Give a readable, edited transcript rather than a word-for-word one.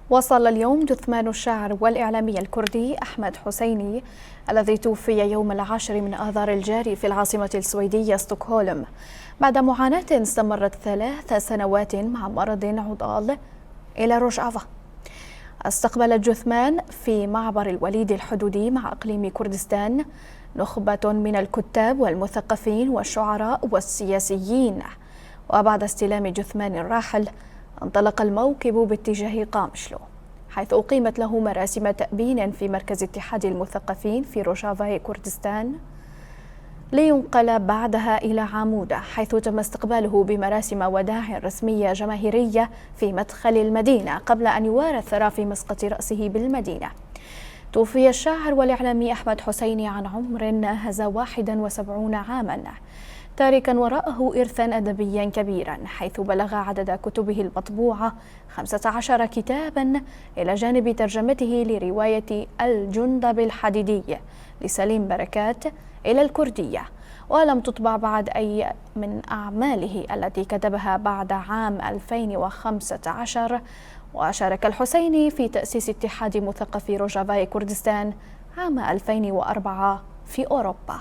وصل اليوم جثمان الشاعر والإعلامي الكردي أحمد حسيني الذي توفي يوم 10 من آذار الجاري في العاصمة السويدية ستوكهولم بعد معاناة استمرت 3 سنوات مع مرض عضال إلى روجافا. استقبل الجثمان في معبر الوليد الحدودي مع إقليم كردستان نخبة من الكتاب والمثقفين والشعراء والسياسيين، وبعد استلام جثمان الراحل انطلق الموكب باتجاه قامشلو، حيث أقيمت له مراسم تأبين في مركز اتحاد المثقفين في روجافا كردستان، لينقل بعدها إلى عمودة، حيث تم استقباله بمراسم وداع رسمية جماهيرية في مدخل المدينة قبل أن يوارى الثرى في مسقط رأسه بالمدينة. توفي الشاعر والإعلامي أحمد حسيني عن عمر ناهز 71 عاما، تاركا وراءه إرثا أدبيا كبيرا، حيث بلغ عدد كتبه المطبوعة 15 كتابا، إلى جانب ترجمته لرواية الجندب الحديدي لسليم بركات إلى الكردية، ولم تطبع بعد أي من أعماله التي كتبها بعد عام 2015. وشارك الحسيني في تأسيس اتحاد مثقفي روجافا كردستان عام 2004 في أوروبا.